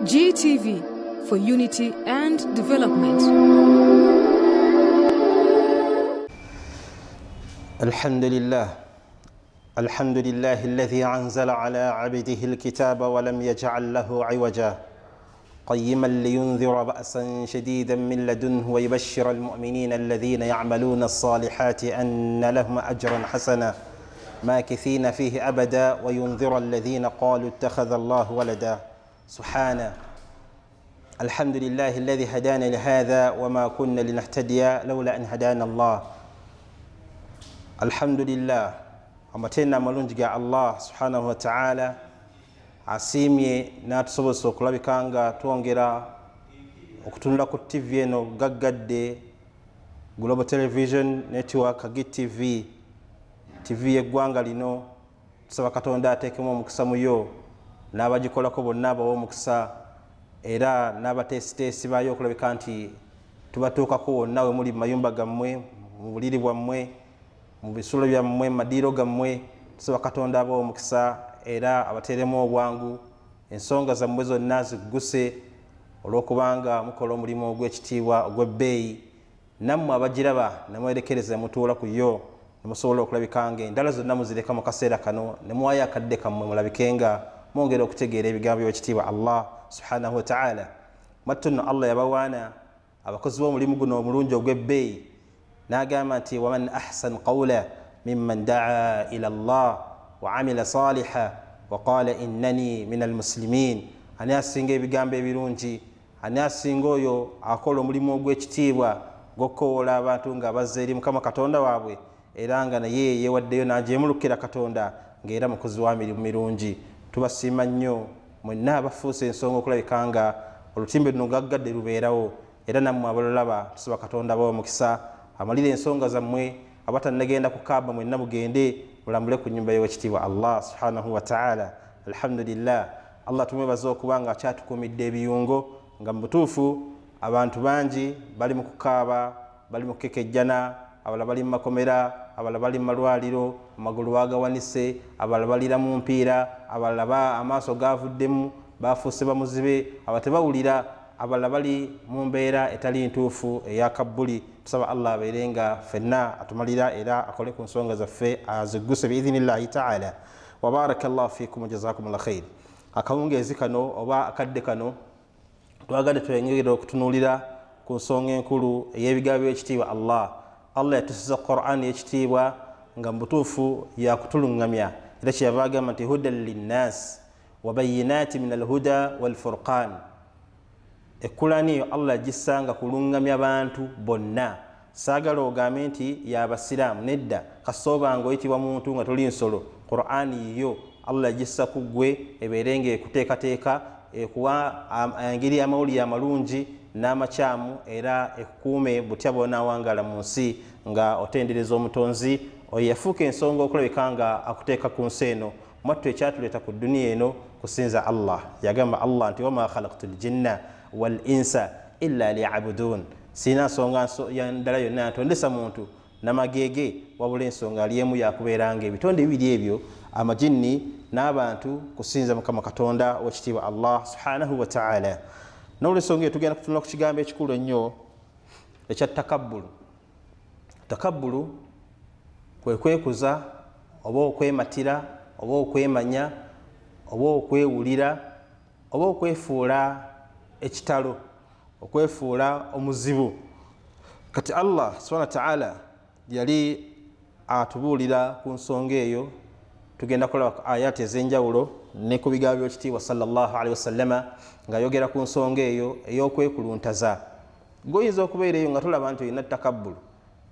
GTV for unity and development. الحمد لله الذي أنزل على عبده الكتاب ولم يجعل له عوجا قيما لينذر بأسا شديدا من لدنه ويبشر المؤمنين الذين يعملون الصالحات أن لهم أجرا حسنا ماكثين فيه أبدا وينذر الذين قالوا اتخذ الله ولدا سبحانه. الحمد لله الذي هدانا لهذا وما كنا لنهتدي لولا أن هدانا الله. الحمد لله amatenda amalungi ga Allah subhanahu wa ta'ala asimye n'atusobozesa okulabika nga twongera okutunula ku TV eno gaggadde Global Television Network GTV TV y'eggwanga lino. Tusaba Katonda ateekemu omukisa muyo n'abagikolako bonna abawa omukisa era n'abateesiteesi baayo okulabika nti tubatuukako wonna we muli mu mayumba gammwe, mu buliri bwammwe, mu bisulo byammwe, mu madiiro gammwe. Tusaba Katonda abawa omukisa era abateeremu obwangu, ensonga zammwe zonna zigguse olw'okubanga mukola omulimu ogw'ekitiibwa ogw'ebbeeyi. Nammwe abagiraba ne mwerekereza mutuula ku yo ne musobola okulabika nga endala zonna muzireka mu kaseera kano ne muwaayo akadde kammwe mulabike nga mwongera okutegeera ebigambo by'ekitiibwa Allah subhanahu wa ta'ala. Mwattu nno Allah yabawaana abakozi b'omulimu guno omulungi ogw'ebbeeyi n'agamba nti waman ahsan qawla mimman daa ila Allah wa amila saliha wa qala innani min almuslimin. Ani asinga ebigambo ebirungi, ani asinga oyo akola omulimu ogw'ekitiibwa gw'okukowoola abantu nga bazza eri Mukama Katonda waabwe era nga naye yeewaddeyo n'agyemulukira Katonda ng'era mukozi wa mirimu mirungi. Tubasiima nnyo mwenna abafuuse ensonga okulabika nga olutimbe luno gaggadde lubeerawo era nammwe abalulaba tusaba Katonda abawa omukisa amalire ensonga zammwe. Abatannagenda ku Kaaba mwenna mugende mulambule ku nnyumba y'owekitiibwa Allah subhanahu wa ta'ala. Alhamdulillah, Allah tumwebaza okuba nga akyatukuumidde ebiyungo nga mu butuufu abantu bangi bali mu kukaaba, bali mu kukekejjana, abalala bali mu makomera, abalala bali mu malwaliro, amagulu bagawanise, abalala balira mu mpiira, abalala amaaso gavuddemu bafuuse bamuzibe, abatebawulira, abalala bali mu mbeera etali ntuufu eyakabbuli. Tusaba Allah abeere nga ffenna atumalira era akole ku nsonga zaffe azigguse biidhinillahi ta'ala. Wa barakallahu fiikum wa jazakumullahu khair. Akawungeezi kano oba akadde kano twagadde twengera okutunuulira ku nsonga enkulu ey'ebigambo by'ekitiibwa Allah. Allah yatusiza Qur'an y'ekitiibwa nga mu butuufu yakutulungamya era kyeyava agamba nti hudan linnaasi wa bayyinaati min alhuda walfurqan. Ekkulani eyo Allah gisanga kulungamya bantu bonna. Saagala ogambe nti y'abasiraamu, nedda kasooba nga oyitibwa muntu nga toli nsolo. Qur'ani yo Allah gissa ku ggwe ebeere nga ekuteekateeka, ekuwa engeri amawulire amalungi n'amakyamu era ekukuume butya bw'onaawangala mu nsi nga otendereza omutonzi oyo yafuuka ensonga okulabika nga akuteeka ku nsi eno. Mwattu ekyatuleeta ku dduniya eno kusinza Allah. Yagamba Allah nti wama khalaqtu ljinna wal insa illa liya'budun. Sina nsonga ndala yonna yatondesa muntu namagege wabula ensonga aliemu yakubeera nga ebitonde bibiri ebyo amajinni n'abantu kusinza Mukama Katonda w'ekitiibwa Allah subhanahu wa ta'ala. N'olw'ensonga eyo tugenda kutunula ku kigambo ekikulu ennyo ekya takabbulu. Takabbulu kwe kwekuza oba okwematira oba okwemanya oba okwewulira oba okwefuula ekitalo, okwefuula omuzibu. Kati Allah subhanahu wa ta'ala yali atubuulira ku nsonga eyo. Tugenda kulaba ku ayati ez'enjawulo ne ku bigambo by'ekitiibwa sallallahu alaihi wasallama ng'ayogera ku nsonga eyo ey'okwekuluntaza. Goyinza okubeera eyo nga tulaba nti olina takabbulu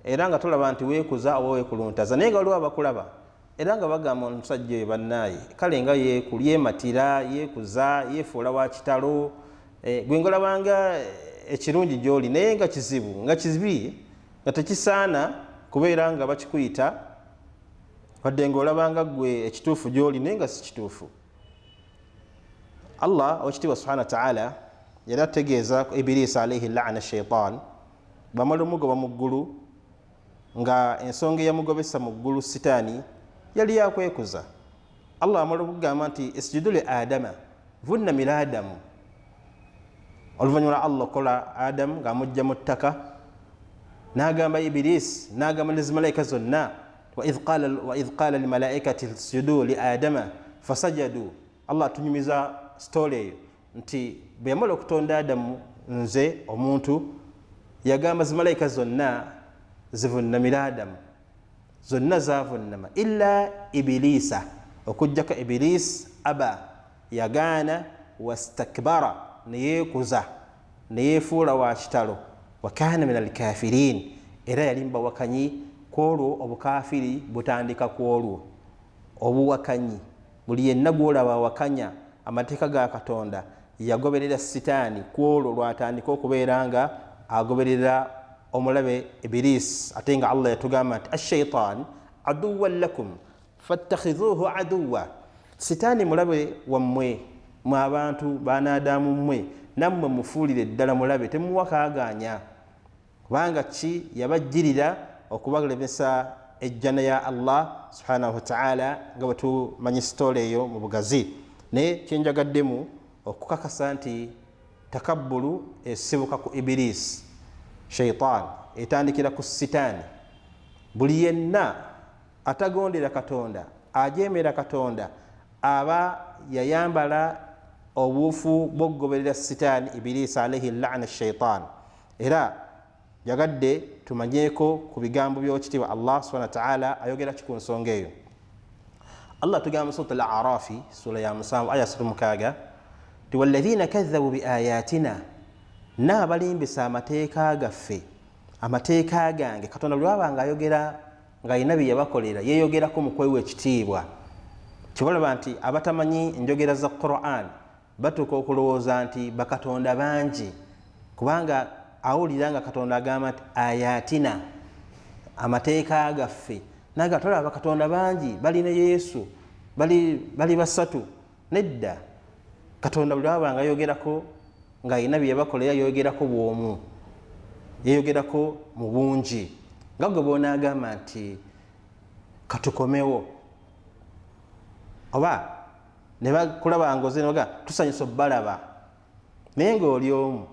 era nga tulaba nti weekuza oba weekuluntaza, naye nga waliwo abakulaba era nga bagamba omusajja oyo bannaaye kale nga yeematira, yeekuza, yeefuula wa kitalo. Gwe ngolabanga ekirungi gy'oli naye nga kizibu, nga kizibi, nga tekisaana kubeera nga bakikuyita wadde ng'olabanga gwe ekituufu gy'oli naye nga si kituufu. Allah owekitiibwa subhanahu wa ta'ala yali ategeeza Ibirisi alayhi la'ana shaitan bamala omugoba mu ggulu nga ensonga eyamugobesa mu ggulu sitaani yali yakwekuza. Allah amala okugamba nti isjudu li Adama, vunnamira Adamu oluvannyuma Allah okola Adamu ng'amujja mu ttaka n'agamba Iblis n'agamba ne zimalaika zonna wa idh qala lilmalaikati isjudu li adama fasajadu. Allah atunyumiza story eyo nti bwe yamala okutonda Adamu nze omuntu yagamba zimalaika zonna zivunnamira Adamu, zonna zavunnama illa Ibilisa, okujjako Iblis aba, yagaana wastakbara, neyeekuza neyeefuula wa kitalo, wa kaana min alkafirin, era yali mubawakanyi kwolwo obukafiri butandika kwolwo obuwakanyi. Buli yenna gwolaba awakanya amateeka ga Katonda yagoberera sitaani kwolwo lwatandika okubeera nga agoberera omulabe Iblis. Ate nga Allah yatugamba nti ashaitan aduwan lakum fattakhidhuhu aduwa, sitaani mulabe wammwe mwe abantu baanaadamu mmwe, nammwe mufuulire ddala mulabe, temuwakaaganya. Kubanga ki yabajjirira okubalemesa ejjana ya Allah subhanahu wa ta'ala, nga bwe tumanyi sitole eyo mu bugazi. Naye kyenjagaddemu okukakasa nti takabbulu esibuka ku Iblis, shaitan etandikira ku sitaani. Buli yenna atagondera Katonda, ajeemera Katonda, aba yayambala obuufu bw'okugoberera sitaani Iblis alayhi la'na shaitan. Era yagadde tumanyeeko ku bigambo by'ekitiibwa Allah subhanahu wa ta'ala ayogera ki ku nsonga eyo. Allah tugamba mu surat al-A'rafi sura ya 7 aya 6 ti walladhina kadhabu bi ayatina, n'abalimbisa amateeka gaffe, amateeka gange. Katonda lwabanga ayogera ng'alina bye yabakolera yeeyogerako mu kwewa ekitiibwa. Kibalaba nti abatamanyi enjogera za Qur'an batuuka okulowooza nti bakatonda bangi, kubanga awulira nga Katonda agamba nti ayatina, amateeka gaffe, naga tolaba bakatonda bangi, bali ne Yesu, bali basatu. Nedda, Katonda lwabanga ayogerako ng'alina bye yabakolera yeeyogerako bw'omu, yeeyogerako mu bungi, nga gwe bw'onaagamba nti katukomewo, oba ne bakulaba ngoze noga tusanyusa balaba, naye ng'oli omu.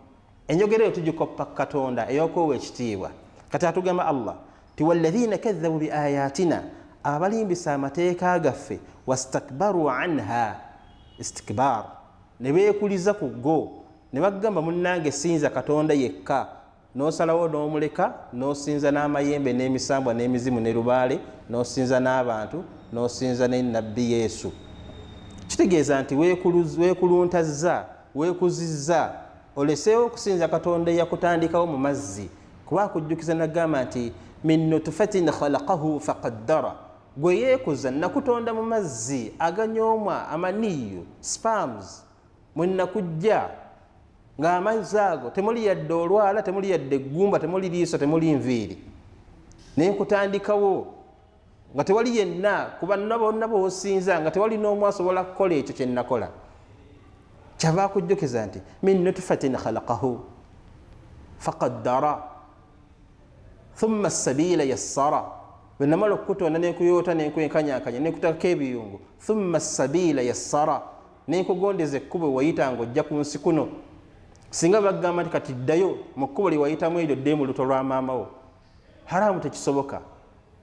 Enjogera eyo tugikoppa Katonda ey'okwewa ekitiibwa. Kati atugamba Allah ti walladhina kadhabu bi ayatina, abalimbisa amateeka gaffe, wastakbaru anha, istikbar, ne beekuliza ku go, ne bagamba munnange sinza Katonda yekka, n'osalawo n'omuleka n'osinza n'amayembe n'emisambwa n'emizimu ne lubaale, n'osinza n'abantu, n'osinza ne nabbi Yesu. Kitegeeza nti weekuluntazza, weekuzizza, oleseewo okusinza Katonda yakutandikawo mu mazzi, kuba akujjukiza nagamba nti min nutfatin khalaqahu faqaddara, gwe yeekuza nakutonda mu mazzi aganyoomwa amaniyu, sperms, mwe nakujja ng'amazzi ago temuli yadde olwala, temuli yadde eggumba, temuli liiso, temuli nviiri, naye nkutandikawo nga tewali yenna kuba bonna b'osinza nga tewali n'omu asobola kukola ekyo kye nakola. Kyava akujjukiza nti min nutfatin khalaqahu faqaddara thumma as-sabila yassara, bwe namala okukutonda n'enkuyoota n'enkwenkanyakanya n'ekutako ebiyungu, thumma as-sabila yassara, n'enkugondeza ekkubo wayita ng'ojja ku nsi kuno. Singa bagamba nti kati ddayo mu kkubo lye wayitamu eryo dde mu luto lwa maamawo, haramu tekisoboka.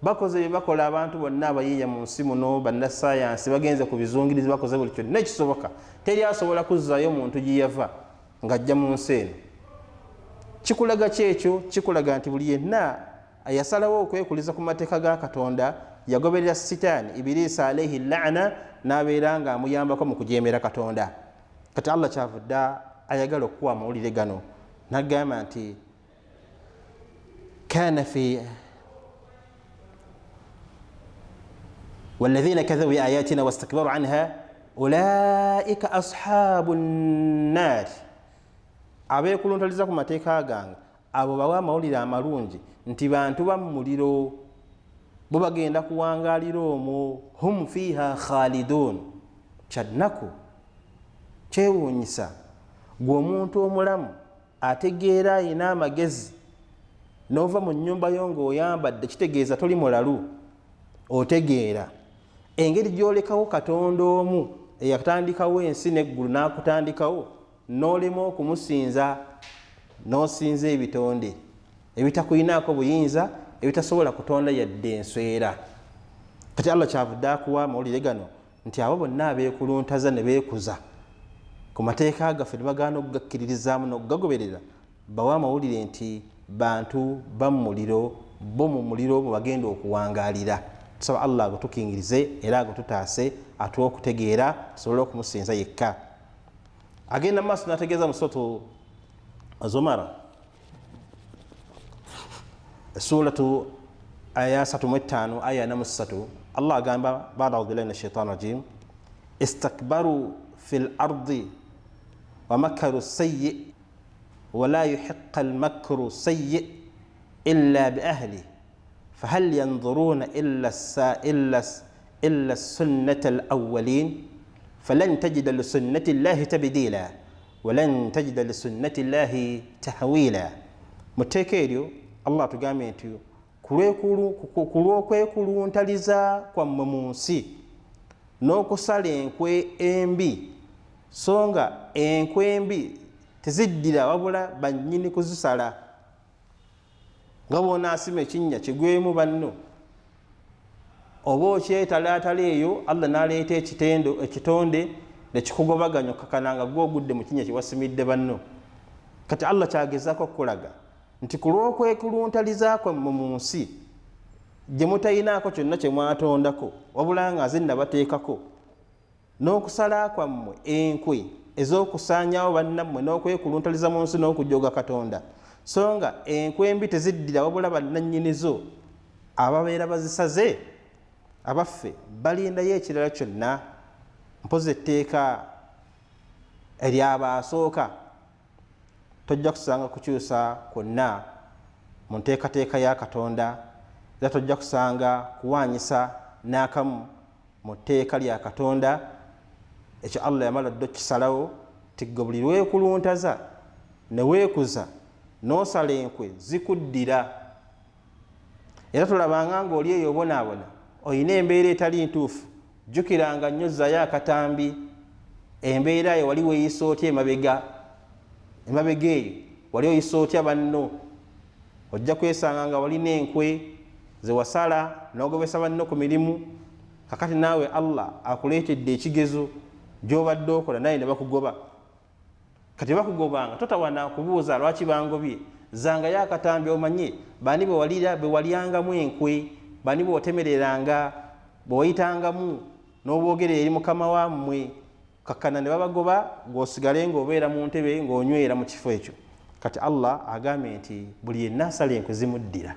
Bakoze bye bakola abantu bonna abayiiya mu nsi muno, bannasayansi bagenze ku bizungirizi, bakoze buli kyonna ekisoboka. Teri asobola kuzzaayo muntu gye yava ng'ajja mu nsi eno. Kikulaga ki ekyo? Kikulaga nti buli yenna yasalawo okwekuliza ku mateeka ga Katonda, yagoberera sitaani Iblis alayhi la'na, n'abeera ng'amuyambako mu kujeemera Katonda. Kati Allah kyavudde ayagala okuwa amawulire gano, n'agamba nti kana fi والذين كذبوا بآياتنا واستكبروا عنها أولئك أصحاب النار. abeekuluntaliza ku mateeka gange abo bawa amawulire amalungi nti bantu ba muliro, bo bagenda kuwangaalira omwo, hum fiha khalidun. Kyadnaku kyewuunyisa gwe omuntu omulamu ategeera ayina amagezi, n'ova mu nnyumba yo ng'oyambadde, kitegeeza toli mulalu, otegeera engeri gy'olekawo Katonda omu eyatandikawo ensi n'eggulu n'akutandikawo, n'olema okumusinza n'osinza ebitonde ebitakuyinaako buyinza ebitasobola kutonda yadde enswera. Kati Allah kyavudde akuwa amawulire gano nti abo bonna abeekuluntaza ne beekuza ku mateeka gaffe ne bagaana okugakkiririzaamu n'okugagoberera, bawa amawulire nti bantu bamuliro bo mu muliro bwe bagenda okuwangaalira. Tusaba Allah agutukingirize era agututaase atuwe okutegeera tusobole okumusinza yekka. Agenda mu maaso n'ategeeza mu suratu Zumar suratu aya 35 aya 43 Allah agamba ba'da a'udhu billahi minash shaitani rajim istakbaru fil ardi wa makaru sayyi wa la yuhiqqa al makru sayyi illa bi ahli fahal yanzuruna illa sunnata al awwalin falan tajida li sunnati Allahi tabdila wa lan tajida li sunnati Allahi tahwila. Muteeka eryo Allah tugambye nti kulw'okwekuluntaliza kwammwe mu nsi n'okusala enkwe embi, so nga enkwe embi teziddira wabula bannyini kuzisala. Nga bw'onaasima ekinnya kigwemu banno oba okyetalaatala eyo, Allah n'aleeta ekitonde nekikugobaganya okakananga gw'ogudde mu kinnya kyewasimidde banno. Kati Allah kyagezaako okukulaga nti kulw'okwekuluntaliza kwammwe mu nsi gye mutayinaako kyonna kye mwatondako wabula nga nze nabateekako, n'okusala kwammwe enkwe ez'okusaanyaawo bannammwe n'okwekuluntaliza mu nsi n'okujooga Katonda, so nga enkwe embi teziddira wabula bannannyinizo ababeera bazisaze. Abaffe balindayo ekirala kyonna, mpozi etteeka ery'abaasooka tojja kusanga kukyusa kwonna mu nteekateeka ya Katonda, era tojja kusanga kuwaanyisa n'akamu mu tteeka lya Katonda. Ekyo Allah yamala dde okisalawo tigwe buli lwekuluntaza ne weekuza n'osala enkwe zikuddira. Era tolabanga ng'oli eyo obonaabona oyina embeera etali ntuufu, jjukiranga nnyo zzayo akatambi embeera eyo wali weeyisa otya emabega eyo wali oyisa otya banno, ojja kwesanga nga walina enkwe zewasala n'ogobesa banno ku mirimu. Kakati naawe Allah akuleetedde ekigezo gy'obadde okola naye ne bakugoba. Kati bakugobanga totawana kubuuza lwaki bangobye, zangayo akatambi omanye bani bwe walyangamu enkwe, bani bw'otemereranga bwe wayitangamu n'obwogerera eri mukama wammwe, kakkana ne babagoba ng'osigale ng'obeera mu ntebe ng'onywera mu kifo ekyo. Kati Allah agambye nti buli yenna asala enkwe zimuddira.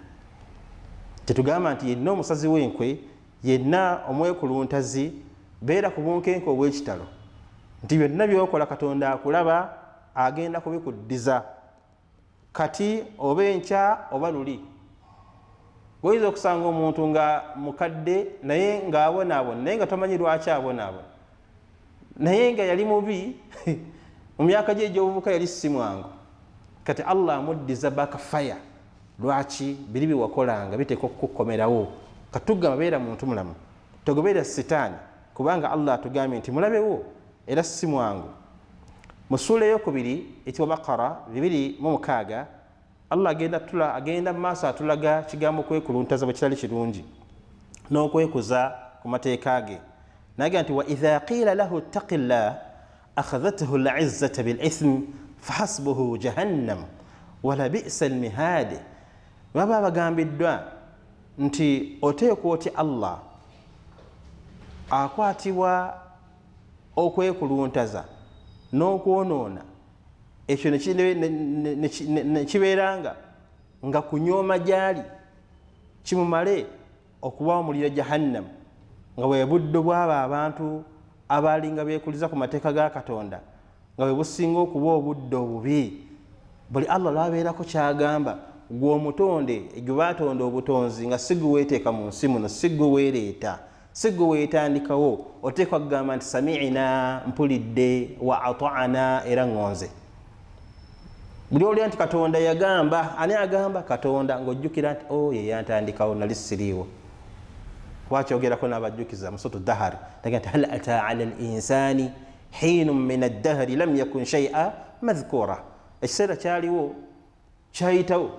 Tetugamba nti yenna omusazi w'enkwe, yenna omwekuluntazi, beera ku bunkenke obw'ekitalo nti byonna by'okola Katonda akulaba, agenda kubikuddiza kati oba enkya oba luli. Oyinza okusanga omuntu nga mukadde naye ng'abonaabona, naye nga tomanyi lwaki abonaabona, naye nga yali mubi mu myaka gye egy'obuvubuka yali si mwangu. Kati Allah amuddiza bakafaya. Lwaki? Biri byewakolanga biteekwa okukukomerawo. Katugamba beera muntu mulamu, togoberera sitaani, kubanga Allah atugambye nti mulabewo era si mwangu. Mu ssuula ey'okubiri etibwa Baqara 2:6 Allah agenda mu maaso atulaga kigambo kwekuluntaza bwe kitali kirungi n'okwekuza ku mateeka ge. Naga nti wa idha qila lahu ttaqillah akhadhathu al-izzatu bil-ithm fahasbuhu jahannam wala bi'sa al-mihad. Baba bagambiddwa nti oteekwa oti Allah akwatibwa okwekuluntaza n'okwonoona, ekyo ne kibeeranga nga kunyooma gyali kimumale okuba omuliro jahannam, nga bwe buddo bw'abo abantu abaalinga beekuliza ku mateeka ga Katonda, nga bwe businga okuba obudde obubi. Buli Allah lwabeerako kyagamba, gwe omutonde gwe baatonda obutonzi nga si gwe weeteeka mu nsi muno, si gwe weereeta, si gwe weetandikawo, oteekwa kugamba nti sami'ina, mpulidde, wa ata'ana, era ngonze. Buli olya nti Katonda yagamba, ani agamba? Katonda, ng'ojjukira nti ye yantandikawo, nali siriiwo. Wakyogerako n'abajjukiza mu suratu Dahar, taga nti hal ata ala al-insani hiinun min addahri lam yakun shay'a madhkura, ekiseera kyaliwo kyayitawo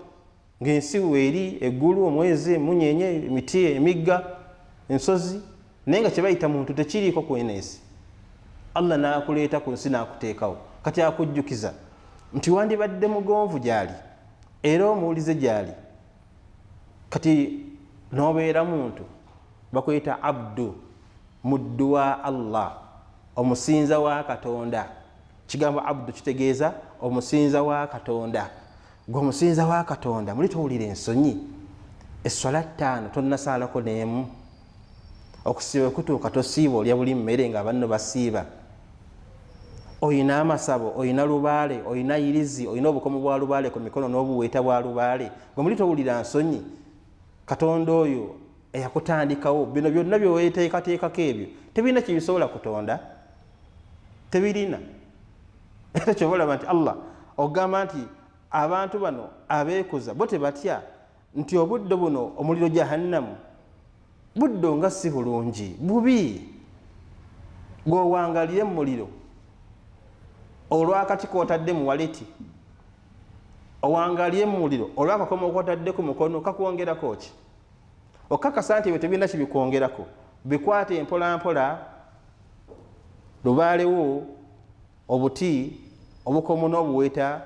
ng'ensi weeri, eggulu, omwezi, emunyenye, emiti, emigga, ensozi, naye nga kyebayita muntu tekiriiko kwena ensi. Allah n'akuleeta ku nsi n'akuteekawo, kati akujjukiza nti wandibadde mugonvu gyali era omuwulize gyali, kati n'obeera muntu bakuyita abdu, muddu wa Allah, omusinza wa Katonda. Kigambo abdu kitegeeza omusinza wa Katonda. Gwe omusinza wa Katonda muli towulira ensonyi? Esswala 5 tonnasaalako n'emu, okusiiba kutuuka tosiiba, olya buli mmere nga banno basiiba, oyina amasabo, oyina lubaale, oyina irizi, oyina obukomo bwa lubaale ku mikono n'obuweeta bwa lubaale, gwe muli towulira nsonyi? Katonda oyo eyakutandikawo bino byonna byeweteekateekako ebyo tebirina kyebisobola kutonda, tebirina. Era kyobalaba nti Allah ogamba nti abantu bano abeekuza bo tebatya nti obuddo buno omuliro jahannamu buddo nga si bulungi, bubi, gwewangalire mu muliro olwakati kwotadde mu waleti, owangalire mu muliro olwakakomo kwotadde ku mukono, kakwongerako ki? Okakasa nti ebyo tebirina kibikwongerako, bikwate mpolampola, lubaalewo, obuti, obukomo n'obuweta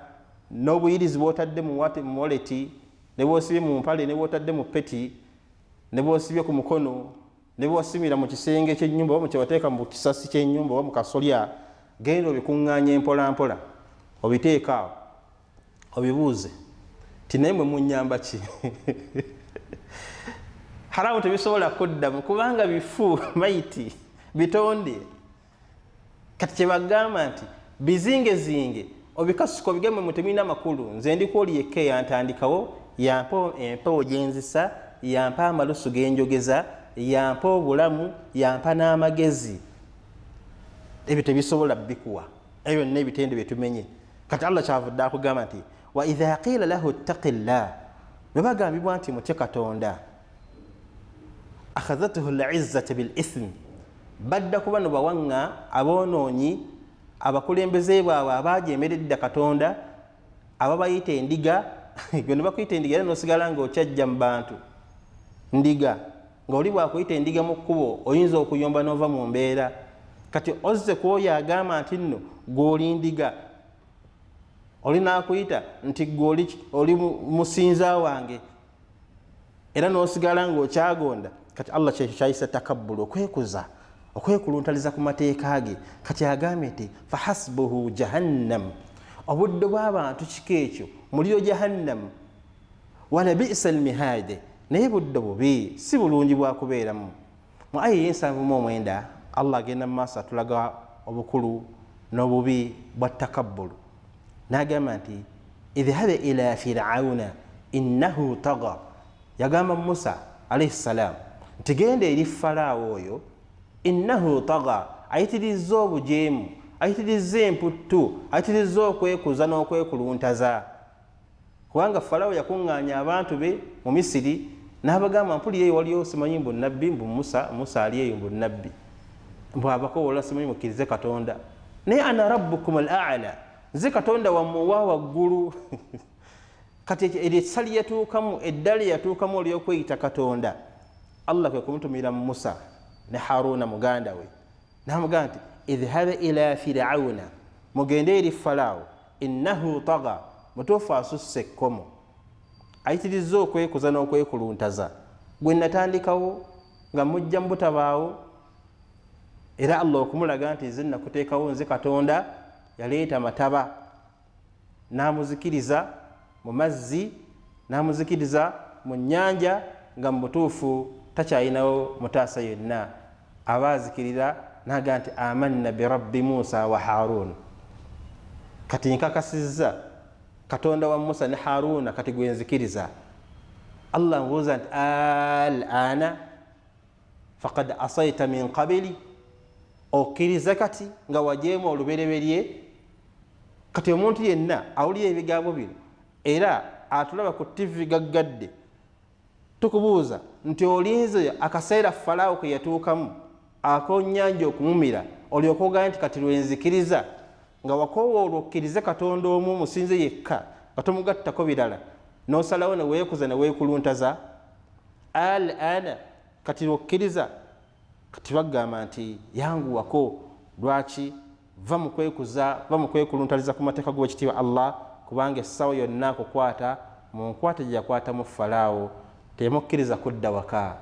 n'obuyirizi bwotadde mu waleti, ne bwosibye mu mpale, ne bwotadde mu peti, ne bwosibye ku mukono, ne bwosimira mu kisenge ky'ennyumba oba mukyebateeka mu kisasi ky'ennyumba oba mu kasolya, genda obikuŋŋaanya mpolampola, obiteeka awo, obibuuze ti naye mwe munnyamba ki? Haramu tebisobola kuddamu kubanga bifu, maiti, bitonde. Kati kyebagamba nti bizingezinge obikasuka obigeme mu temina makulu, nze ndikooli yekka eyantandikawo, yampa empewo gyenzisa, yampa amalusu genjogeza, yampa obulamu, yampa n'amagezi. Ebyo tebisobola bikuwa, ebyo byonna ebitende byetumenye. Kati Allah kyavudde akugamba nti wa idha qila lahu ttaqillah, bwe bagambibwa nti mutye Katonda, akhadhathu al-izzatu bil ithm, badda kuba no bawaŋŋa aboonoonyi, abakulembeze baabwe abaajemeredde Katonda, ababayita endiga. Gwe ne bakuyita endiga era n'osigala ng'okyajja mu bantu ndiga, ng'oli bwakuyita endiga mu kkubo oyinza okuyomba n'ova mu mbeera. Kati ozze ku oyo agamba nti nno gw'oli ndiga, oli n'akuyita nti gw'oli musinza wange era n'osigala ng'okyagonda. Kati Allah kyekyo kyayisa takabbulu, okwekuza, okwekuluntaliza ku mateeka ge. Kati agambye nti fahasbuhu jahannam, obuddo bw'abantu kiko ekyo muliro jahannam, wala bi'sa almihade, naye buddo bubi, si bulungi bwakubeeramu. Mu aya y'ensanvu Allah agenda mu maaso atulaga obukulu n'obubi bwa takabbulu, n'agamba nti idhhabe ila firawuna innahu tagha. Yagamba Musa alayhi salam nti genda eri Falaawo oyo, innahu tagha, ayitirizza obujeemu, ayitirizza emputtu, ayitirizza okwekuza n'okwekuluntaza. Kubanga Falaawo yakuŋŋaanya abantu be mu Misiri n'abagamba mpulira eyo waliyo simanyi mbu nnabbi, mbu Musa ali eyo mbu nnabbi, mbu abakoowola simanyi mukkirize Katonda, naye ana rabbukum al-a'la, nze Katonda wammwe owa waggulu. Kati erisa lyatuukamu, eddala yatuukamu olyokweyita Katonda, Allah kwe kumutumira Musa ne Haruna muganda we, n'amugamba nti idhhabe ila firawuna, mugende eri Falaawo, innahu tagha, mutuufu asusse ekkomo, ayitirizza okwekuza n'okwekuluntaza. Gwe natandikawo nga mujja mubutabaawo, era Allah okumulaga nti nze nakuteekawo nze Katonda, yaleeta mataba n'amuzikiriza mu mazzi, n'amuzikiriza mu nnyanja, nga mu butuufu takyayinawo mutaasa yenna. Abaazikirira n'agamba nti amanna bi rabbi Musa wa Harun, kati nkakasizza Katonda wa Musa ne Haruna, kati gwe nzikiriza. Allah mbuuza nti al-ana faqad asayta min qabili, okkiriza kati nga wajeemu olubereberye. Kati omuntu yenna awulira ebigambo bino era atulaba ku TV gaggadde, tukubuuza nti olinze akaseera Falaawo ke yatuukamu ak'onnyanja okumumira, olyoka ogambye nti kati lwenzikiriza nga wakoowa olwokkirize katonda omu musinze yekka nga tomugattako birala nosalawo neweekuza neweekuluntaza al ana kati lwokkiriza kati bagamba nti yanguwako lwaki va mu kwekuza va mu kwekuluntaliza ku mateeka g'owekitiibwa Allah kubanga essaawa yonna akukwata mu nkwata gye yakwatamu Falaawo temukkiriza kudda waka.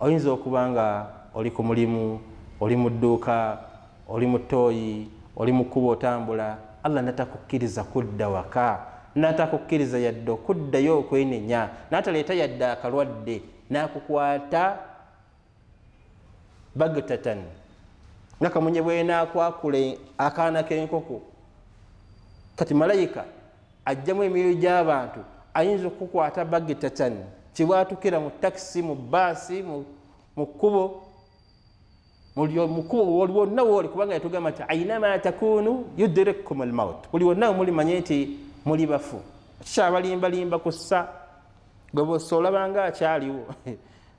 Oyinza okuba nga oli ku mulimu, oli mu dduuka, oli mu ttooyi, oli mu kkubo otambula, Allah natakukkiriza kudda waka, natakukkiriza yadde okuddayo okwenenya, nataleeta yadde akalwadde nakukwata bagtatan nga kamunye bwenaakwakula akaana k'enkoko. Kati malayika ajjamu emyoyo gy'abantu ayinza okukwata bagtatan kibwatukira mu takisi, mu baasi, mu kkubo, mu kkubo wonna wooli, kubanga yatugamba nti ainama takunu yudrikkum almaut, buli wonna muli manye nti muli bafu. Kikyabalimbalimba ku ssa gwe bw'ossa olabanga akyaliwo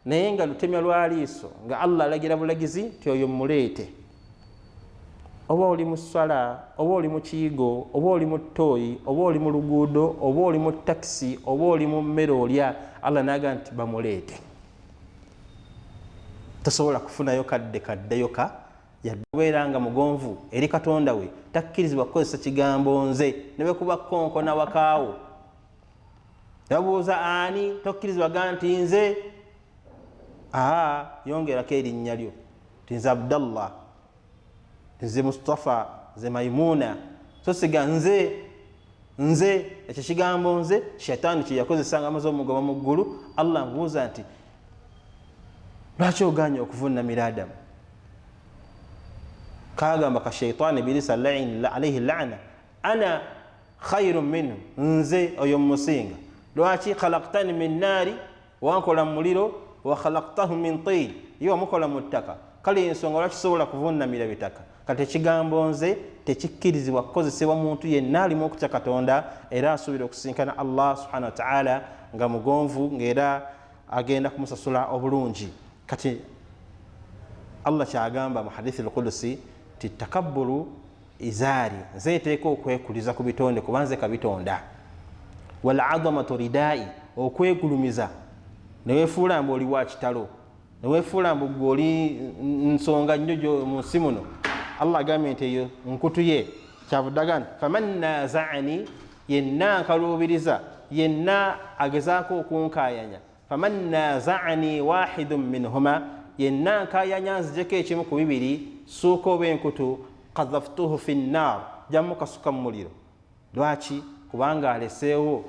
naye nga lutemya lwa liiso nga Allah alagira bulagizi nti oyo muleete. Oba oli mu ssala, oba oli mu kiyigo, oba oli mu ttooyi, oba oli mu luguudo, oba oli mu takisi, oba oli mu mmere olya, Allah naga nti bamuleete. Tosobola kufunayo kaddeyo ka yadde obeera nga mugonvu eri katonda we, takkirizibwa kukozesa kigambo nze ne bwe kuba konkona wakaawo. Yabuuza ani, tokkirizibwa ga nti nze. Yongerako erinnya lyo ti nze Abdallah, nze Mustafa, nze Maimuna, so siga nze. Ekyo kigambo nze shaytaani kye yakozesanga amaze omugoma mu ggulu. Allah mbuuza nti lwaki oganye okuvunnamira Adamu? Kagamba ka shaytaani Ibilisi alayhi laana, ana khayrun minhu, nze oyo musinga. Lwaki? khalaqtani min naari, wankola mu muliro, wa khalaqtahu min tiin, ye wamukola mu ttaka. Kale ensonga lwaki sobola kuvunnamira bitaka? Kati ekigambo nze tekikkirizibwa kukozesebwa muntu yenna alimu okutya Katonda era asuubira okusinkana Allah subhanahu wa ta'ala nga mugonvu ng'era agenda kumusasula obulungi. Kati Allah kyagamba mu hadithi al-Qudusi ti takabburu izaari, nze nteeka okwekuliza ku bitonde kuba nze kabitonda. Wal adamatu ridaa'i, okwegulumiza neweefuula mbu oli wa kitalo, neweefuula mbu gwe oli nsonga nnyo mu nsi muno. Allah agambye nti eyo nkutu ye. Kyavudde agamba nti faman naaza'ani, yenna nkaluubiriza, yenna agezaako okunkayanya. Faman naaza'ani wahidun minhuma, yenna nkayanya nzijeko ekimu ku bibiri, suuka oba enkutu, qadhaftuhu fi nnaar, jjamu kasuka mu muliro. Lwaki? Kubanga aleseewo,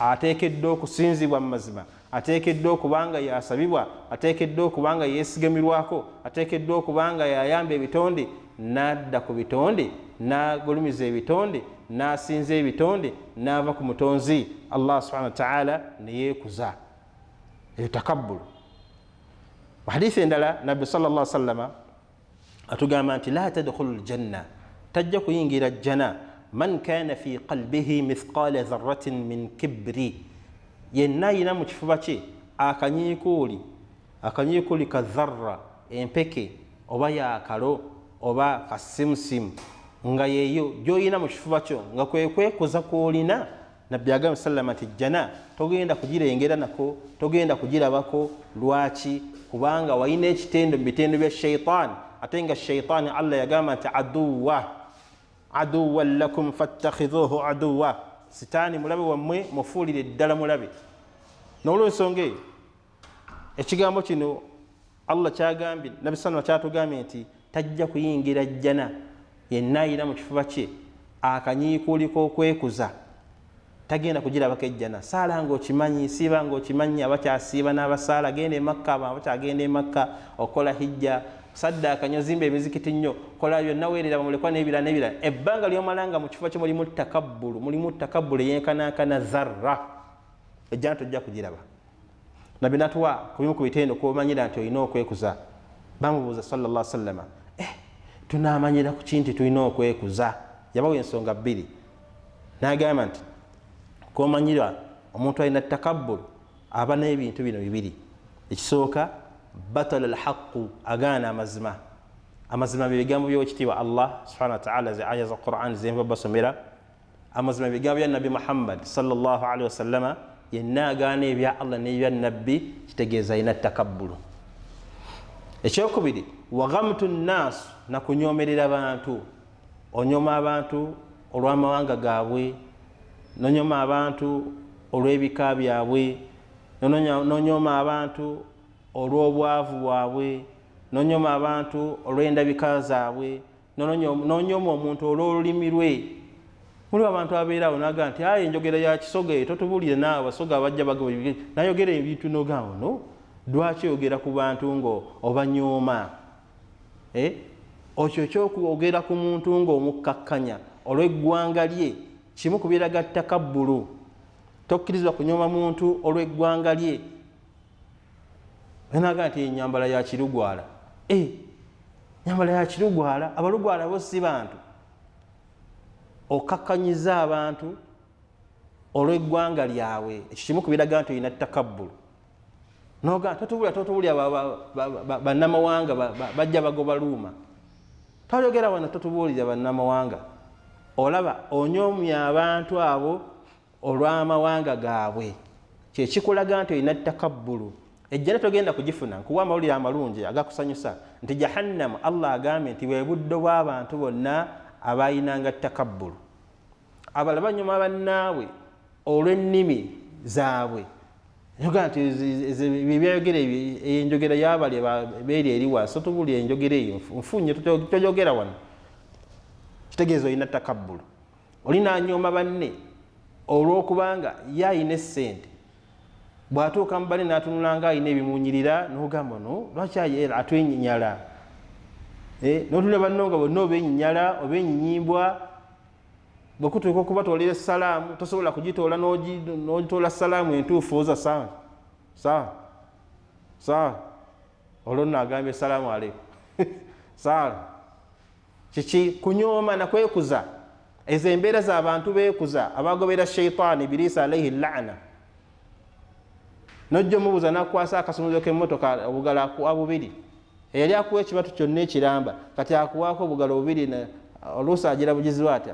ateekeddwa okusinzibwa mu mazima, ateekeddwa okubanga yasabibwa, ateekeddwa okubanga yeesigamirwako, ateekeddwa okubanga yayamba ebitonde, n'adda ku bitonde, n'agulumiza ebitonde, n'asinza ebitonde, n'ava ku mutonzi Allah subhanahu wa ta'ala ne yeekuza. Eyo takabbulu. Mu hadithi endala Nabbi sallallahu alaihi wasallam atugamba nti la tadkhulu aljanna, tajja kuyingira jjana man kana fi qalbihi mithqala dharratin min kibri, yenna ayina mu kifuba kye akanyiikuuli ka dharra, empeke oba yakalo oba kasimusimu, nga yeeyo gy'oyina mu kifuba kyo nga kwe kwekuza kw'olina. Nabbi agamba sallama nti jjana togenda kugirengera nako, togenda kugirabako. Lwaki? Kubanga walina ekitendo mu bitendo bya shaytaani, ate nga shaytaani Allah yagamba nti aduwwan lakum fattakhidhuhu aduwwa, sitaani mulabe wammwe mufuulire ddala mulabe. N'olw'ensonga eyo ekigambo kino Allah kyagambye, Nabbi sallallahu kyatugambye nti tajja kuyingira jjana yenna ayina mu kifuba kye akanyiikuuli k'okwekuza, tagenda kugirabako ejjana. Saala ng'okimanyi, siiba ng'okimanyi, abakyasiiba n'abasaala, genda e Makka, abakyagenda e Makka okola hijja, saddaaka nnyo, zimba emizikiti nnyo, kola byonna, weerera bamulekwa n'ebirala. Ebbanga ly'omalanga mu kifo kye mulimu takabbulu eyenkanankana dharra, ejjana tojja kugiraba. Nabbi natuwa ku bimu ku bitendo kw'omanyira nti olina okwekuza. Bamubuuza sallallahu alaihi wasallam, tunaamanyira ku ki nti tulina okwekuza? Yabawa ensonga bbiri. N'agamba nti kw'omanyira omuntu alina takabbulu aba n'ebintu bino bibiri. Ekisooka batala alhaqu, agaana amazima. amazima bigambo by'ekitiibwa Allah subhanahu wa ta'ala ze aya za Qur'an zenva basomera amazima bigambo bya Nabi Muhammad sallallahu alaihi wasallama yenna agaana ebya Allah n'ebya Nabbi kitegeeza ina takabbulu. Ekyokubiri waghamtu nnas na kunyomerera abantu onyoma abantu olw'amawanga gaabwe nonyoma abantu olw'ebika byabwe nonyoma abantu olw'obwavu bwabwe nonyoma abantu olw'endabika zaabwe nonyoma omuntu olw'olulimi lwe. Muliwo abantu abeerawo naga nti aye enjogera ya kisoga eyo totubulire naawe abasoga abajja nayogera ebintu nogamba no lwaki oyogera ku bantu ngo obanyooma okyo kyokwogera ku muntu ng'omukkakkanya olw'eggwanga lye kimu ku biraga takabbulu. Tokkirizibwa kunyooma muntu olw'eggwanga lye. Naga nti enyambala ya kirugwala nyambala ya kirugwala abalugwala bo si bantu. Okakkanyiza abantu olw'eggwanga lyabwe ekyo kimu ku biraga nti olina takabbulu. Noga totubulya bannamawanga bajja bagoba luuma toyogera wano totubuulira bannamawanga olaba onyoomya abantu abo olw'amawanga gaabwe kyekikulaga nti olina takabbulu. Ejjana togenda kugifuna nkuwa amawulire amalungi agakusanyusa nti jahannama Allah agambye nti bwe buddo bw'abantu bonna abayinanga takabbulu. Abalala banyoma bannaabwe olw'ennimi zaabwe yoga nti byayogera enjogera y'abali beeri eri wansi totubulira enjogera eyo nfunye toyogera wano kitegeeza olina takabbulu. Olina anyooma banne olw'okubanga ye ayina essente bw'atuuka mu bale n'atunulanga ayina ebimunyirira n'ogamba no lwaki atwenyinyala n'otunula banno nga bonna obenyinyala obenyinyibwa bwekutuuka okubatolera essalaamu tosobola kugitoola n'ogitoola salaamu entuufu oza sawa olwo nagambye salaamu aleikum sawa kiki kunyooma nakwekuza. Ezo embeera z'abantu beekuza abagobera sheitaani Ibilisa alaihi laana. Nojja omubuuza nakukwasa akasumulizo k'emmotoka obugalo akuwa bubiri eyali akuwa ekibatu kyonna ekiramba kati akuwaako obugalo bubiri oluusi agira bugizi ati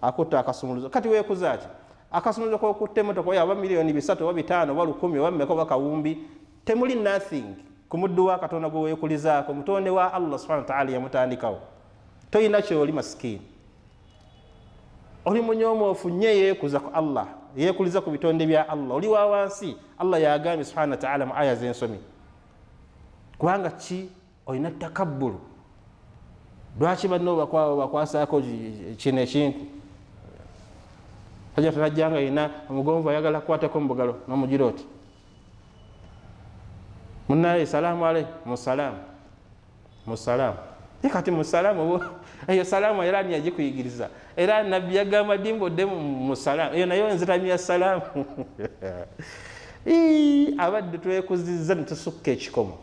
akutta akasumulizo kati weekuza ki akasumulizo k'okutta emmotoka oyo aba miliyoni 3 oba 5 oba 10 oba mmeka oba kawumbi temuli nothing ku muddu wa Katonda gwe weekulizaako mutonde wa Allah subhanahu wa ta'ala yamutandikawo. Toyina kyoli masikini oli munyomoofu nnyo yeekuza ku Allah yeekuliza ku bitonde bya Allah oli wa wansi Allah yagambye subhanahu wa ta'ala mu aya z'ensomi kubanga ki olina takabbulu. Lwaki banno bakwasaako kino ekintu tajjanga yina omugonvu ayagala kukwatako mu bugalo n'omugira oti munnaye salaamu alaikum musalaamu kati musalaamu eyo salaamu era ani yagikuyigiriza era nabbi yagamba dimbo ddemu musalaamu eyo nayo nzitamya ya salaamu abadde twekuzizza netusukka ekikomo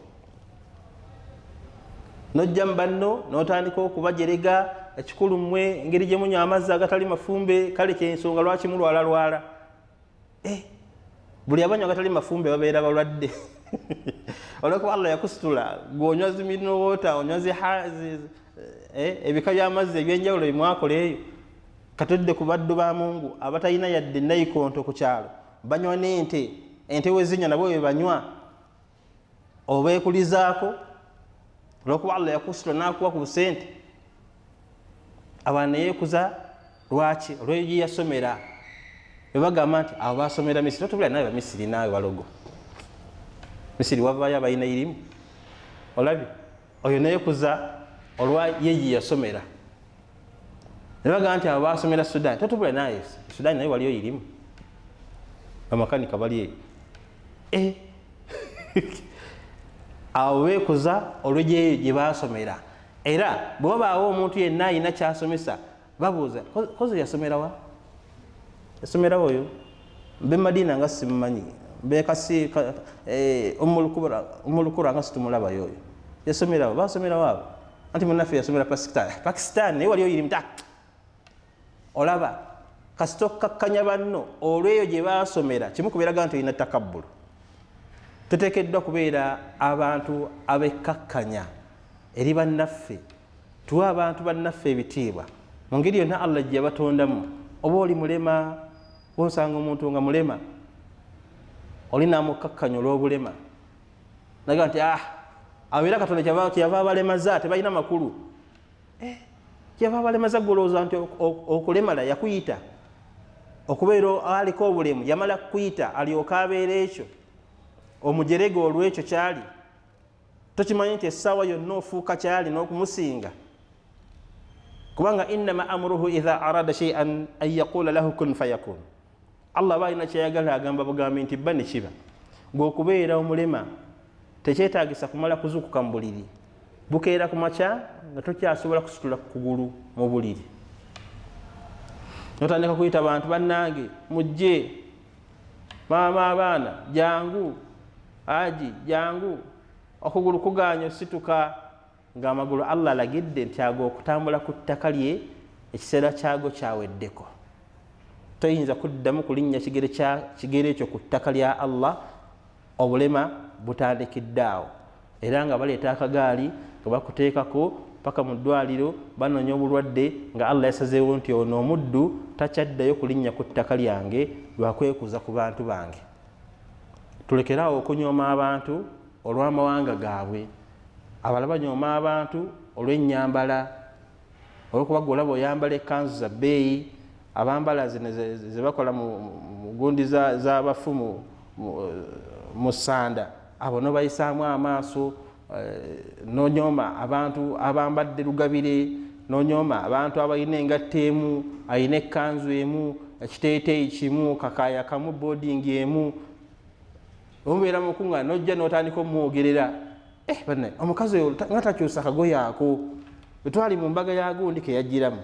nojja mu banno n'otandika okubajerega ekikulu mmwe engeri gye munywa amazzi agatali mafumbe kale kyensonga lwaki mulwala buli abanywa agatali mafumbe babeera balwadde olwokuba Allah yakusitula gw'onywa ziminoota onywa ebika by'amazzi ebyenjawulo bimwakola eyo katodde ku baddu ba Mungu abatalina yadde nayikonto ku kyalo banywa ente we zinywa nabo bwe banywa obeekulizaako olwokuba Allah yakusitula n'akuwa ku sente abaana yeekuza lwaki olw'ebyo yasomera bebagamba nti abo basomera Misiri totubula nawe bamisiri naawe walogo Misiri wavaayo abalina irimu olabye oyo neekuza olwa yeyi yasomera nebagamba nti abo basomera Sudan totubula naye Sudan naye waliyo irimu bamakanika bali eyo abo beekuza olw'eyo gye basomera era bwe wabaawo omuntu yenna alina kyasomesa babuuza kozi yasomerawa yasomerawo oyo mbe Madina nga simumanyi mbe kasi omulukura nga situmulabayo oyo yasomerawo basomerawo abo anti munaffe yasomera Pakistan naye waliyo yirimta olaba kasita okkakkanya banno olw'eyo gye basomera kimu kubiraga nti olina takabbulu tuteekeddwa kubeera abantu abekkakkanya eri bannaffe tuwa abantu bannaffe ebitiibwa mu ngeri yonna Allah gye yabatondamu. Oba oli mulema osanga omuntu nga mulema oli naamukkakkanya olw'obulema naga nti abeera Katonda kyava abalemaza tebalina makulu kyava abalemaza golowooza nti okulemala yakuyita okubeera aliko obulemu yamala kukuyita alyoka abeera ekyo omujerege olwekyo kyali tokimanyi nti essaawa yonna ofuuka kyali n'okumusinga kubanga innama amruhu idha arada shay'an an yaqula lahu kun fayakun. Allah balina kyayagala agamba bugambi nti bba ne kiba. Gwe okubeera omulema tekyetaagisa kumala kuzuukuka mu buliri bukeera ku makya nga tokyasobola kusitula ku kugulu mu buliri notandika kuyita abantu bannange mujje maama abaana jangu aji jangu okugulu kuganya osituka ng'amagulu Allah alagidde nti ago okutambula ku ttaka lye ekiseera kyago kyaweddeko. Toyinza kuddamu kulinnya kigere ekyo ku ttaka lya Allah obulema butandikidde awo era nga baleeta akagaali nga bakuteekako paka mu ddwaliro banoonya obulwadde nga Allah yasazeewo nti ono omuddu takyaddayo kulinnya ku ttaka lyange lwakwekuza ku bantu bange. Tulekeraawo okunyooma abantu olw'amawanga gaabwe, abalala banyooma abantu olw'ennyambala, olw'okuba gwe olaba oyambala ekkanzu za bbeeyi, abambala zino ze bakola mu gundi z'abafu mu ssanda, abo no bayisaamu amaaso. Nonyooma abantu abambadde lugabire, nonyooma abantu abalina engatta emu, alina ekkanzu emu, ekiteeteeyi kimu, kakaaya kamu, boarding emu. Omubeera mukunga nojja n'otandika omwogerera, banne omukazi oyo nga takyusa kagoye ako, bwe twali mu mbaga ya gundi ke yajjiramu,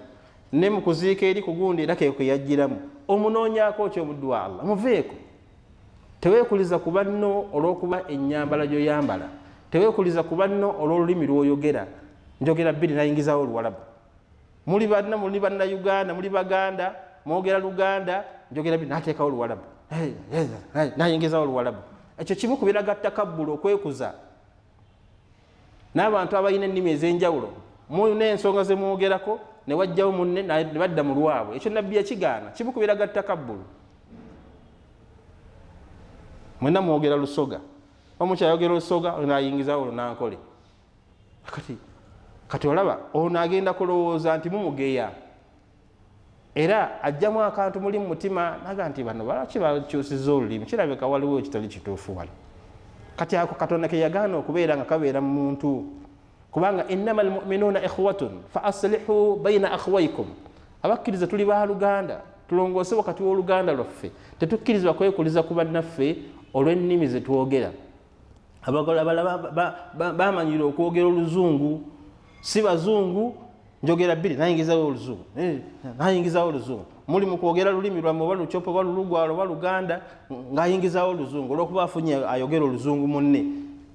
ne mu kuziika eri ku gundi era ke yajjiramu. Omunoonyaako ki omuddu wa Allah? Muveeko. Teweekuliza ku banno olw'okuba ennyambala gy'oyambala, teweekuliza ku banno olw'olulimi lw'oyogera. Njogera bbiri nayingizaawo Oluwalabu. Muli Bannayuganda, muli Baganda, mwogera Luganda, njogera bbiri nateekawo Oluwalabu, nayingizaawo Oluwalabu. Ekyo kimu ku biraga takabbulu, okwekuza. N'abantu abalina ennimi ez'enjawulo mulina ensonga ze mwogerako ne wajjawo munne ne badda mu lwabwe, ekyo nabbi yakigaana. Kimu ku biraga takabbulu. Mwenna mwogera Lusoga, omukyayogera Olusoga nayingizaawo Olunankole. Kati olaba ono agenda kulowooza nti mumugeya era ajjamu akantu muli mu mutima naga nti bano balaki bakyusiza olulimi, kirabika waliwo ekitali kituufu wali. Kati ako Katonda ke yagaana okubeera nga kabeera mu muntu, kubanga innama almu'minuuna ikhwatun fa aslihu baina akhwaykum. Abakkiriza tuli baaluganda, tulongoose wakati w'oluganda lwaffe, tetukkirizibwa kwekuliza ku bannaffe olw'ennimi ze twogera. Abalala bamanyira okwogera Oluzungu, si Bazungu, njogera bbiri nayingizaawo Oluzungu, nayingizaawo Oluzungu. Muli mu kwogera lulimi lwammwe oba Lucopo oba Lulugwalo oba Luganda ng'ayingizaawo Oluzungu olw'okuba afunye ayogera Oluzungu munne.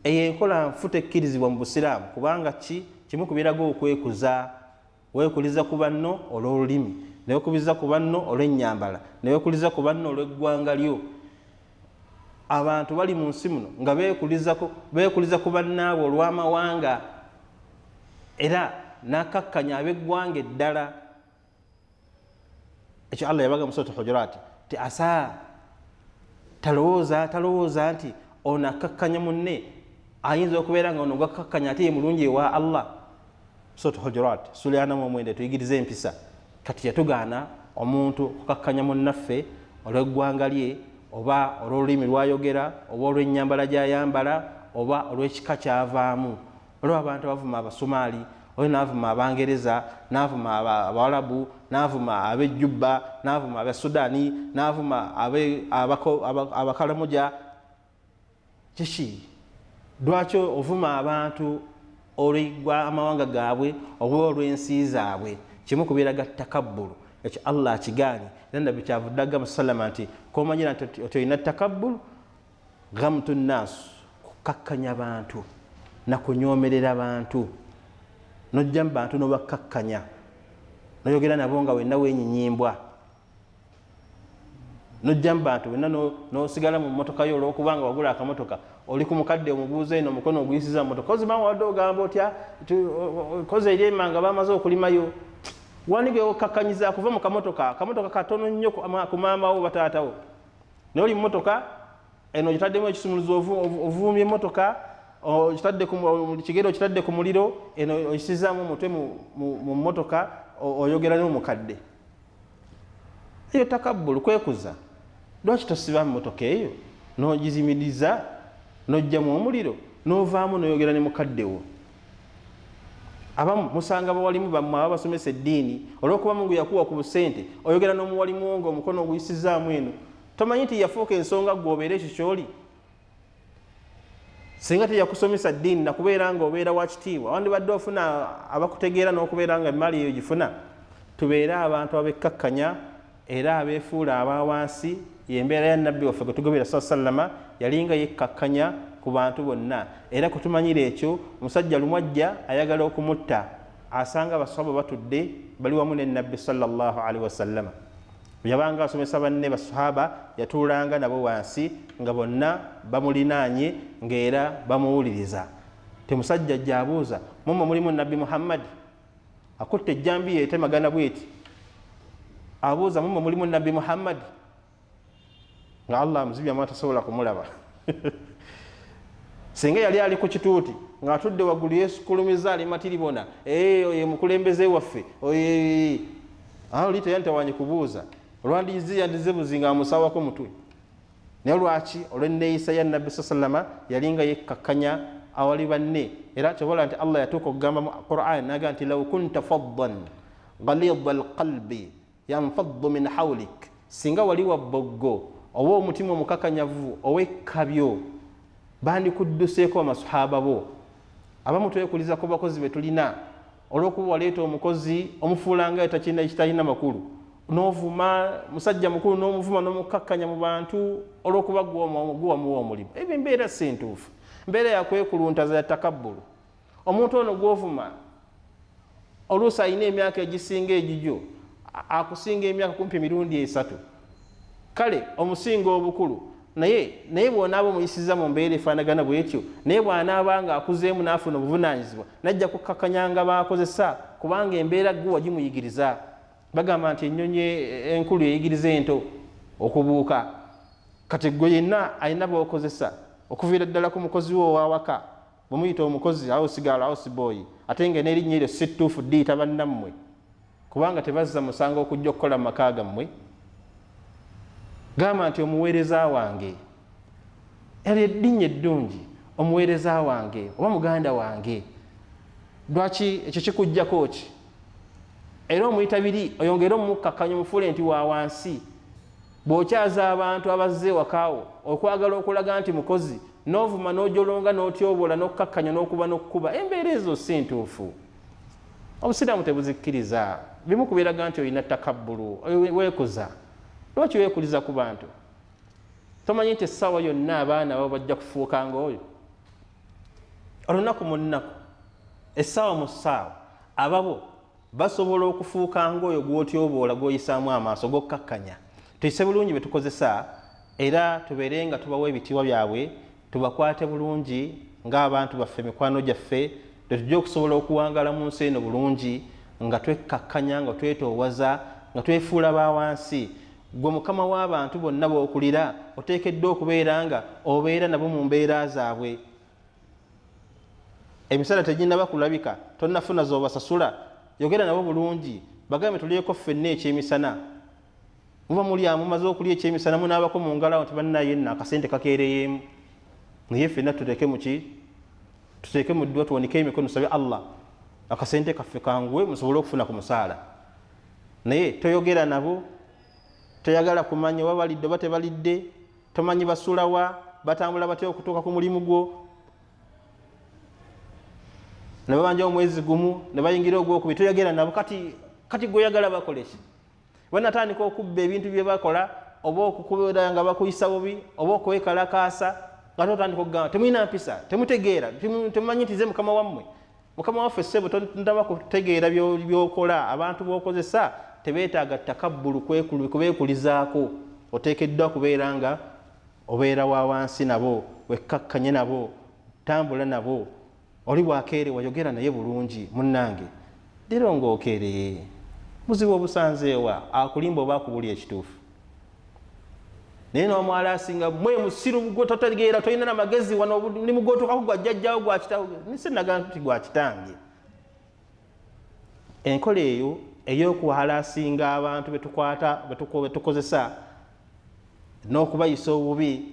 Eyo enkola nfu tekkirizibwa mu Busiraamu, kubanga kimu ku biraga okwekuza. Weekuliza ku banno olw'olulimi, ne weekuliza ku banno olw'ennyambala, ne weekuliza ku banno olw'eggwanga lyo. Abantu bali mu nsi muno nga beekuliza ku bannaabwe olw'amawanga era n'akkakkanya ab'eggwanga eddala. Ekyo Allah yabaga mu Suuratul Hujuraat ti asa talowooza nti ono akkakkanya munne ayinza okubeera nga ono gwakkakkanya ate ye mulungi ewa Allah. Suuratul Hujuraat sura ya 49 tuyigiriza empisa. Kati yatugaana omuntu okukakkanya munnaffe olw'eggwanga lye oba olw'olulimi lwayogera oba olw'ennyambala gy'ayambala oba olw'ekika kyavaamu. Olwo abantu abavuma Abasumaali, oyo n'avuma Abangereza, n'avuma Abawalabu, n'avuma ab'Ejjubba, n'avuma Abasudaani, n'avuma Abakalamoja. Kiki? Lwaki ovuma abantu olw'eggwa amawanga gaabwe oba olw'ensi zaabwe? Kimu ku biraga takabbulu. Ekyo Allah akigaanye era nabbi kyavudde agamba sallama nti komanyira nti olina takabbulu ghamtu nnaasu, kukkakkanya bantu na kunyoomerera bantu. Nojja mu bantu n'obakkakkanya, noyogera nabo nga wenna weenyinyimbwa. nojja mu bantu bonna n'osigala mu mmotoka yo olw'okubanga wagula akamotoka oli ku mukadde omubuuza eno omukono oguyisiza mu mmotoka ozimangu wadde ogamba otya koze eryema nga bamaze okulimayo wanige okakkanyiza kuva mu kamotoka katono nnyo ku maama wo bataatawo naye oli mu mmotoka eno ogitaddemu ekisumuluzo ovuumye emmotoka kigere okitadde ku muliro eno oyisizaamu omutwe mu mmotoka oyogera n'omukadde eyo takabbulu kwekuza lwaki tosiba mu mmotoka eyo n'ogizimiriza n'ojjamu omuliro n'ovaamu n'oyogera ne mukaddewo abamu musanga bawalimu bammwe abasomesa eddiini olw'okuba mungu yakuwa ku busente oyogera n'omuwalimu nga omukono oguyisizaamu eno tomanyi nti yafuuka ensonga gwe obeera ekyo kyoli singa teyakusomesa ddiini nakubeera nga obeera wa kitiibwa wandibadde ofuna abakutegeera n'okubeera nga emaali eyo gifuna tubeere abantu abekkakkanya era abeefuula abawansi yembeera ya nabbi waffe gwe tugobera sallama yalinga yekkakkanya ku bantu bonna era kutumanyira ekyo omusajja lumwajja ayagala okumutta asanga abasahaba batudde bali wamu ne nabbi sallallahu alaihi wasallama yabanga asomesa banne basahaba yatuulanga nabo wansi nga bonna bamulinaanye ng'era bamuwuliriza temusajja ajja abuuza mumwe mulimu nabbi muhammadi akutte ejjambi ye temagana bweti abuuza mumwe mulimu nabbi muhammadi nga allah amuzibya mu atasobola kumulaba singa yali ali ku kituuti ng'atudde waggulu yeesukulumiza ali matiribona oye mukulembeze waffe oli teyantawanye kubuuza olwandizi yandize buzinga amusawako mutwe naye lwaki olw'enneeyisa ya nabbi sallama yalinga yekkakkanya awali banne era kyobola nti allah yatuuka okugamba mu quran naga nti law kunta faddan galida alqalbi yanfaddu min hawlik singa wali wabboggo oba omutima omukakanyavu ow'ekkabyo bandikudduseeko amasahaba bo abamu twekuliza ku bakozi be tulina olw'okuba waleeta omukozi omufuulanga kitalina makulu n'ovuma musajja mukulu n'omuvuma n'omukakkanya mu bantu olw'okuba guwamuwa omulimu ebyo embeera si ntuufu mbeera yakwekuluntaza ya takabbulu omuntu ono gw'ovuma oluusi alina emyaka egisinga egigyo akusinga emyaka kumpi emirundi 3 kale omusinga obukulu naye bw'onaaba omuyisiza mu mbeera efaanagana bwetyo naye bw'anaaba nga akuzeemu n'afuna obuvunaanyizibwa najja kukakkanyanga baakozesa kubanga embeera gwe wagimuyigiriza bagamba nti ennyonyi enkulu eyigiriza ento okubuuka kati gwe yenna alina b'okozesa okuviira ddala ku mukozi wo owawaka bwemuyita omukozi awusigala awusibooyi ate nga n'erinnya eryo si ttuufu ddiita bannammwe kubanga tebazza musango okujja okukola mu maka gammwe gamba nti omuweereza wange eryo eddinnya eddungi omuweereza wange oba muganda wange lwaki ekyo kikuggyako ki era omuyita biri oyongere omukkakkanya omufuule nti wa wansi bw'okyaza abantu abazze wakaawo okwagala okulaga nti mukozi n'ovuma n'ojolonga n'otyobola n'okukkakkanya n'okuba n'okkuba embeera ezo si ntuufu obusiraamu tebuzikkiriza bimu kubeeraga nti olina takabbulu weekuza lwaki weekuliza ku bantu tomanyi nti essaawa yonna abaana babo bajja kufuuka ngaoyo olunaku mu nnaku essaawa mu ssaawa ababo basobola okufuuka ngaoyo gw'otyoboola gw'oyisaamu amaaso g'okkakkanya tuyise bulungi bye tukozesa era tubeere nga tubawa ebitiibwa byabwe tubakwate bulungi ng'abantu baffe mikwano gyaffe tetujja okusobola okuwangaala mu nsi eno bulungi nga twekkakkanya nga twetoowaza nga twefuula bawansi gwe mukama w'abantu bonna b'okulira oteekeddwa okubeera nga obeera nabo mu mbeera zaabwe emisala teginnaba kulabika tonnafuna z'obasasula yogera nabo bulungi bagambe tulyeko ffenna ekyemisana muba mulyamu mumaze okulya ekyemisana munaabako mu ngalawo nti bannaye nno akasente kakeereyeemu naye ffenna tuteeke muki tuteeke mu ddwa tuwanike emikono tusabe allah akasente kaffe kanguwe musobole okufuna ku musaala naye toyogera nabo toyagala kumanya oba balidde oba tebalidde tomanyi basulawa batambula batya okutuuka ku mulimu gwo ne babanja omwezi gumu ne bayingira ogwokubiri toyagera nabo kati gweoyagala bakoleki banatandika okubba ebintu bye bakola oba okukubera nga bakuyisa bubi oba okwekalakaasa nga totandika okugamba temulina mpisa temutegeera temumanyi nti ze mukama wammwe mukama waffe ssebo tondaba kutegeera byokola abantu b'okozesa tebeetaaga takabbulu kubeekulizaako oteekeddwa kubeera nga obeera wa wansi nabo, wekkakkanye nabo, tambula nabo, oli bwakeere wayogera naye bulungi. Munnange leero ng'okeereye muzibu obusanzeewa, akulimba oba akubulya ekituufu. Naye n'omwala asinga mwe musiru gwe totegeera, tolina na magezi wano omulimu gw'otuukako gwa jjajjaawo gwa kitaawo. Nise nagamba nti gwa kitange. Enkola eyo ey'okuwalaasinga abantu be tukozesa n'okubayisa obubi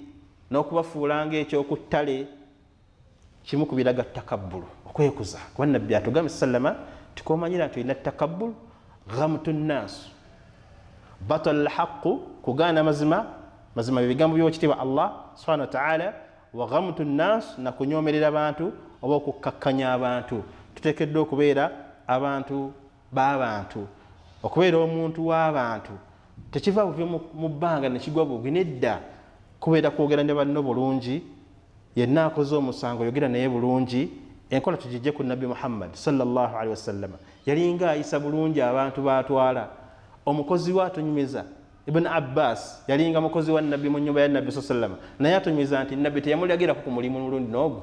n'okubafuula ng'ekyokuttale, kimu ku biraga takabbulu, okwekuza. Kuba Nabbi atugambye sallama tukomanyira nti olina takabbulu, ghamtu nnaas, batal alhaqu, kugaana mazima bigambo by'ekitiibwa Allah subhanahu wa ta'ala, wa ghamtu nnaas, na kunyomerera abantu oba okukkakkanya abantu. Tuteekeddwa okubeera abantu b'abantu, okubeera omuntu w'abantu. Tekiva buve mu bbanga ne kigwa bugwi, nedda kubeera kwogera ne banno bulungi, yenna akoze omusango yogera naye bulungi. Enkola tugijje ku Nabbi Muhammad sallallahu alaihi wasallam, yalinga ayisa bulungi abantu baatwala. Omukozi we atonyumeza, Ibn Abbas yalinga mukozi wa Nabbi mu nnyumba ya Nabbi sallallahu alaihi wasallam, naye atonyumeza nti Nabbi teyamulagirako ku mulimu mulundi n'ogwo.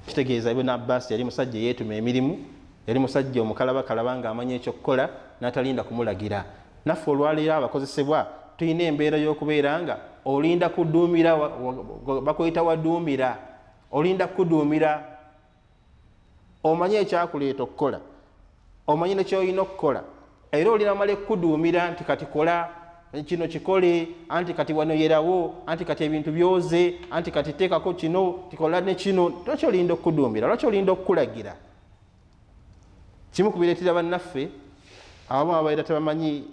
Kitegeeza Ibn Abbas yali musajja yeetuma emirimu, yali musajja omukalabakalaba ng'amanya ekyokukola n'atalinda kumulagira. Naffe olwaleero abakozesebwa tulina embeera y'okubeera nga olinda kuduumira, bakuyita waduumira, olinda kuduumira, omanye ekyakuleeta okukola, omanye nekyolina okukola, era olina mala kuduumira nti kati kola kino kikole, anti kati wano yerawo, anti kati ebintu byoze, anti kati teekako kino, tikola ne kino. Lwaki olinda okuduumira? Lwaki olinda okukulagira? Kimu ku bireetera bannaffe abamu ababeera tebamanyi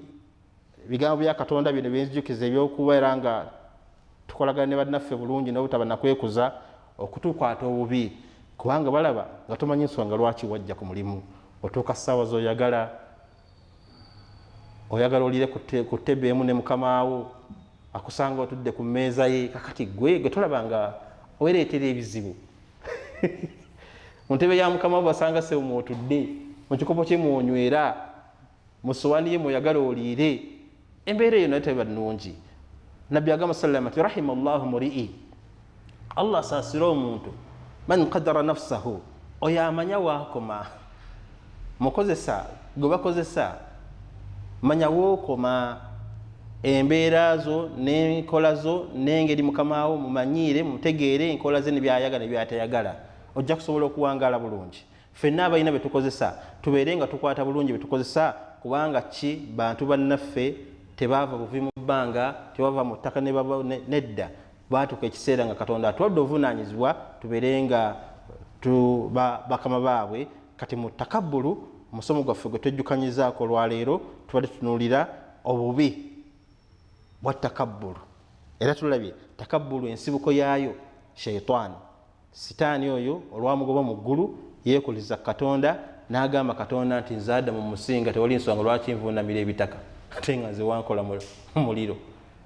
bigambo bya Katonda bino byenzijukiza ebyokubeera nga tukolagana ne bannaffe bulungi n'obutaba nakwekuza, okutukwata obubi, kubanga balaba nga tomanyi nsonga lwaki wajja ku mulimu. Otuuka ssaawa z'oyagala, oyagala olire ku ttebe emu ne mukamaawo, akusanga otudde ku mmeeza ye. Kakati gwe tolaba nga owereetera ebizibu. Mu ntebe ya mukama basanga sewo mwotudde, mu kikopo kye mwonywera, mu ssowaani ye mweyagala oliire. Embeera eyo nayo teba nnungi. Nabbi agamba sallama ti rahima Allahu muri'i, Allah asaasira omuntu man qadara nafsahu, oyo amanya waakoma. Mukozesa gwe bakozesa, manya wookoma. Embeera zo n'enkola zo n'engeri mukamaawo mumanyiire, mutegeere enkola ze ne byayagala ne byatayagala, ojja kusobola okuwangaala bulungi. Ffenna abalina be tukozesa tubeere nga tukwata bulungi be tukozesa, kubanga ki bantu bannaffe tebaava buvi mu bbanga, tebava mu ttaka nedda. Baatuuka ekiseera nga Katonda atuwadde obuvunaanyizibwa tubeere nga bakama baabwe. Kati mu takabbulu, musomo gwaffe gwe twejjukanyizaako olwaleero, tubadde tunuulira obubi bwa takabbulu. Era tulabye takabbulu ensibuko yaayo sheitaani. Sitaani oyo olwamugoba mu ggulu yeekuliza Katonda, n'agamba Katonda nti nze Adamu musinga, tewali nsonga lwaki nvuunamira ebitaka ate nga nze wankola mu muliro.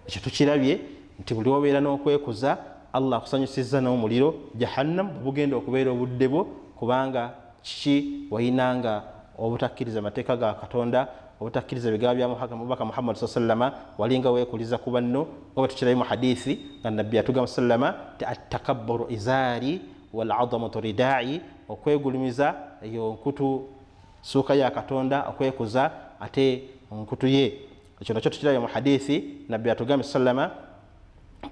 Ekyo tukirabye nti buli obeera n'okwekuza, Allah akusanyusizza n'omuliro jahannam bugenda okubeera obudde bwo, kubanga kiki wayinanga obutakkiriza amateeka ga Katonda, obutakkiriza bigambo bya Mubaka Muhammad sallama, walinga weekuliza ku banno. Oba tukirayo mu hadithi nga Nabbi atugamba sallama ti attakabburu izaari wal azamatu ridaa'i, okwegulumiza eyo nkutu suuka ya Katonda, okwekuza ate nkutu ye. Ekyo nakyo tukirayo mu hadithi Nabbi atugamba sallama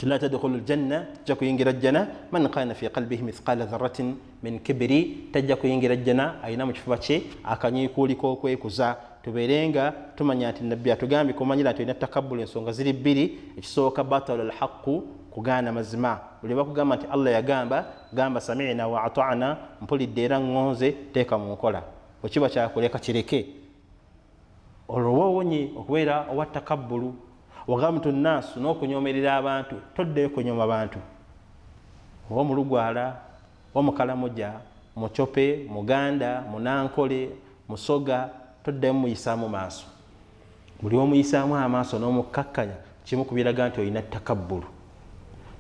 la tadkhulu aljanna, tajja kuyingira jjana man kana fi qalbihi mithqala dharratin min kibri, tajja kuyingira jjana ayina mu kifuba kye akanyiikuuliko okwekuza. Tubeerenga tumanya nti Nabbi atugambye kumanyira nti olina takabbulu ensonga ziri bbiri. Ekisooka batalu alhaqu, kugaana mazima. Buli bakugamba nti Allah yagamba, gamba sami'na wa ata'na, mpulidde era ngonze, teeka mu nkola. Bwe kiba kyakuleka kireke. Olwo woowonye okubeera owa takabbulu. Waghamtu nnaasu, n'okunyomerera abantu, toddeyo kunyoma bantu. Oba mulugwala, oba mukalamoja, mucope, muganda, munankole, musoga, toddeyo muyisaamu maaso. Buli omuyisaamu amaaso n'omukkakkanya, kimu ku biraga nti olina takabbulu.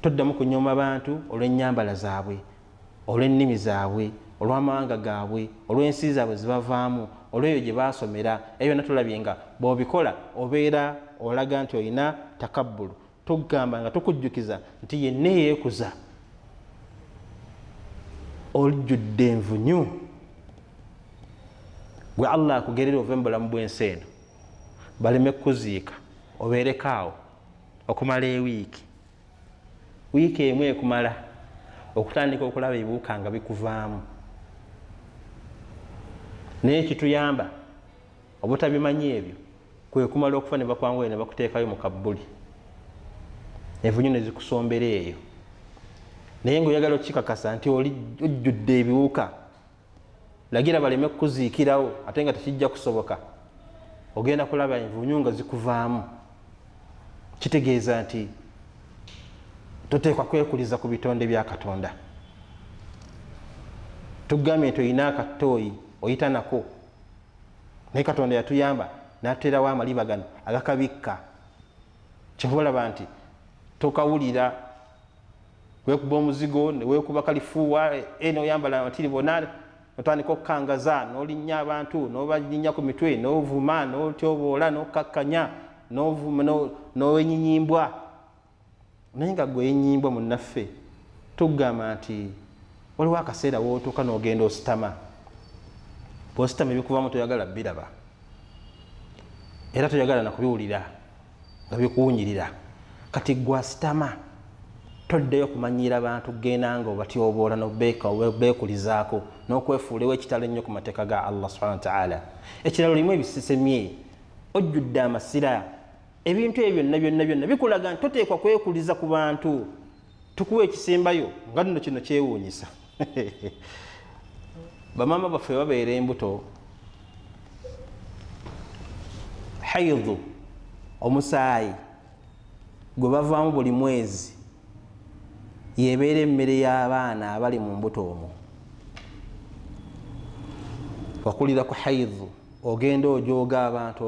Toddamu kunyoma bantu olw'ennyambala zaabwe, olw'ennimi zaabwe, olw'amawanga gaabwe, olw'ensi zaabwe zibavaamu, olw'eyo gye baasomera, ebyo natulabye nga bw'obikola obeera olaga nti olina takabbulu. Tugamba nga tukujjukiza nti yenna eyeekuza olijjudde envunyu. Gwe Allah akugerera ove mu bulamu bw'ensi eno, baleme kuziika obeereko awo okumala ewiiki, wiiki emu ekumala okutandika okulaba ebiwuka nga bikuvaamu. Naye kituyamba obutabimanyi ebyo kwe kumala okufa ne bakwangula ne bakuteekayo mu kabbuli, envunyu ne zikusombera eyo. Naye ng'oyagala okikakasa nti ojjudde ebiwuka, lagira baleme kukuziikirawo ate nga tekijja kusoboka, ogenda kulaba envunyu nga zikuvaamu. Kitegeeza nti toteekwa kwekuliza ku bitonde bya Katonda. Tugambye nti olina akatooyi oyita nako, naye Katonda yatuyamba n'atuteerawo amaliba gano agakabikka. Kyova olaba nti tokawulira, weekuba omuzigo ne weekuba kalifuuwa eno oyambala amatiri bonna otandika okukangaza n'olinnya abantu n'obalinnya ku mitwe n'ovuma n'otyoboola n'okkakkanya n'owennyinyimbwa. Naye nga gwe yenyimbwa munnaffe tugamba nti waliwo akaseera wootuuka n'ogenda ositama. Bw'ositama ebikuvaamu toyagala biraba era toyagala nakubiwulira nga bikuwunyirira. Kati gwe asitama toddeyo kumanyira bantu, genda nga obatyoboola n'obeekulizaako n'okwefuulewo ekitalo ennyo ku mateeka ga Allah subhanahu wa ta'ala. Ekiralo limu ebisisemye, ojjudde amasira, ebintu ebyo byonna bikulaga nti toteekwa kwekuliza ku bantu. Tukuwa ekisembayo nga nno kino kyewuunyisa. Bamaama baffe babeera embuto, haidhu omusaayi gwe bavaamu buli mwezi yebeera emmere y'abaana abali mu mbuto omwo. Wakulira ku haidhu, ogenda ojooga abantu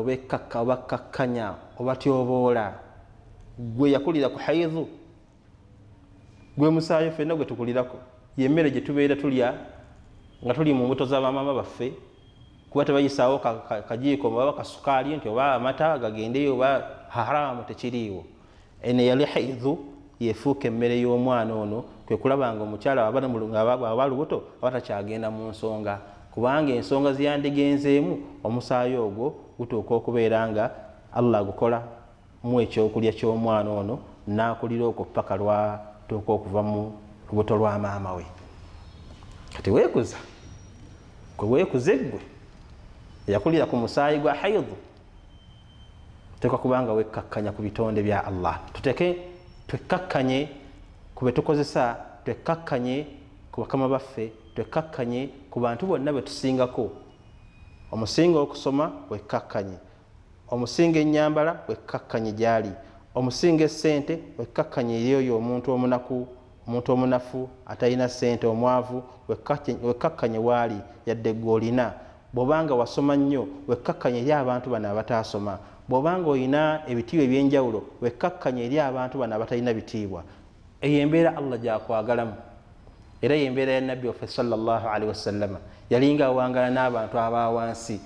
obakkakkanya obatyoboola. Gwe yakulira ku haidhu, gwe musaayi ffenna gwe tukulirako, yemmere gye tubeera tulya nga tuli mu mbuto z'abamaama baffe. Kuba tebayisaawo kajiiko oba kasukaali nti oba amata gagendeyo oba haramu, tekiriiwo. Eno yali haidhu yefuuka emmere y'omwana ono, kwe kulaba nga omukyala aba lubuto aba takyagenda mu nsonga, kubanga ensonga ziyandigenzeemu omusaayi ogwo gutuuka okubeera nga Allah agukola mu ekyokulya ky'omwana ono, n'akulira okwo paka lwatuuka okuva mu lubuto lwa maama we. Kati weekuza, gwe weekuze gwe yakulira ku musaayi gwa haidhu, teekwa kubanga wekkakkanya ku bitonde bya Allah. Twekkakkanye ku be tukozesa, twekkakkanye ku bakama baffe, twekkakkanye ku bantu bonna be tusingako. Omusinga okusoma wekkakkanye, omusinga ennyambala wekkakkanye gyali, omusinga essente wekkakkanye eri oyo omuntu omunaku, omuntu omunafu atalina ssente, omwavu wekkakkanye waali yadde gw'olina. Bw'obanga wasoma nnyo wekkakkanye eri abantu bano abataasoma. Bw'obanga olina ebitiibwa ebyenjawulo wekkakkanye eri abantu bano abatalina bitiibwa. Eyo embeera Allah gyakwagalamu, era y'embeera ya Nabbi waffe sallallahu alaihi wasallama. Yalinga awangala n'abantu abawansi,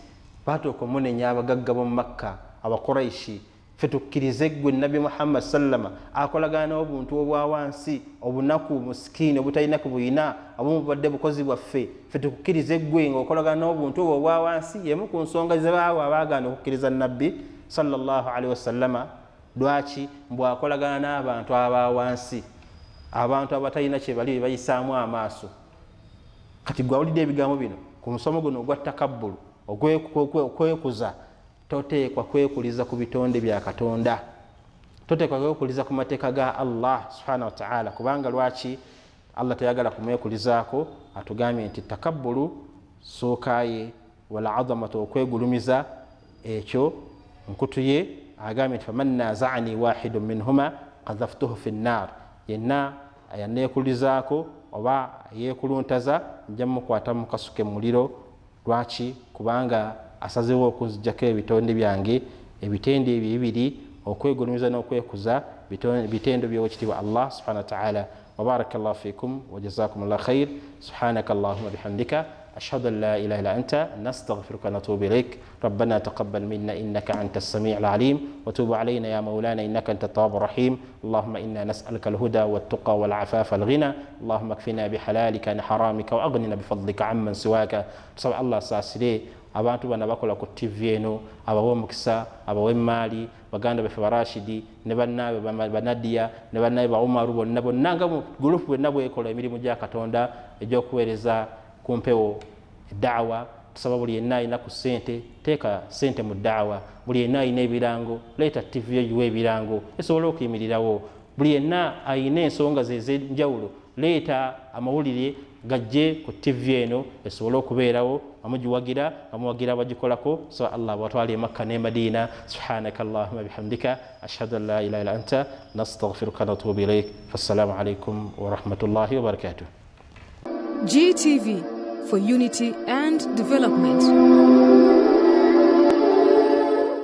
baatuuka omunenya abagagga b'omu Makka, Abakuraishi. Ffe tukkirize gwe Nabbi Muhammad sallama akolagana n'obuntu obwawansi, obunaku, musikini obutalina ku buyina, obumu bubadde bukozi bwaffe. Ffe tukkirize gwe ng'okolagana n'obuntu obwo obwawansi. Yemu ku nsonga ze baawo abaagaana okukkiriza Nabbi sallallahu alaihi wasallama. Lwaki? Bw'akolagana n'abantu abawansi, abantu abatalina kye bali bayisaamu amaaso. Kati gwawulidde ebigambo bino ku musomo guno ogwa takabbulu, okwekuza, toteekwa kwekuliza ku bitonde bya Katonda, toteekwa kwekuliza ku mateeka ga Allah subhanahu wa ta'ala. Kubanga lwaki? Allah tayagala kumwekulizaako. Atugambye nti takabbulu sookaye wala azamatu, okwegulumiza ekyo nkutu ye. Agambye nti faman naza'ani wahidun minhuma qadhaftuhu fi nnar, yenna ayanneekulizaako oba yeekuluntaza nja mukwata mu kasuke muliro. Lwaki? Kubanga asazeewo okunzijjako ebitonde byange, ebitende ebyo bibiri okwegulumiza n'okwekuza bitendo by'owekitiibwa Allah subhanahu wa ta'ala. وبارك الله فيكم وجزاكم الله خير. سبحانك اللهم بحمدك أشهد أن لا إله إلا أنت نستغفرك ونتوب إليك. ربنا تقبل منا إنك أنت السميع العليم وتوب علينا يا مولانا إنك أنت التواب الرحيم. اللهم إنا نسألك الهدى والتقى والعفاف والغنى. اللهم اكفنا بحلالك عن حرامك وأغننا بفضلك عمن سواك. صلى الله ساسري abantu bana bakola ku TV eno abawe omukisa abawe emaali baganda baffe barashidi ne bannaabwe banadia ne bannaabwe ba Umaru bonna nga mu gurupu bwenna bwekola emirimu gya Katonda egy'okuweereza ku mpewo da'wa. Tusaba buli yenna alina ku ssente teeka ssente mu da'wa. Buli yenna alina ebirango leeta TV eyiwa ebirango esobole okuyimirirawo. Buli yenna alina ensonga ze ez'enjawulo leeta amawulire gajje ku TV eno esobole okubeerawo amugiwagira amuwagira abagikolako. So Allah batwale Makka ne Madina. Subhanaka Allahumma bihamdika ashhadu an la ilaha illa anta nastaghfiruka wa natubu ilayk. Fassalamu alaykum wa rahmatullahi wa barakatuh. GTV for unity and development.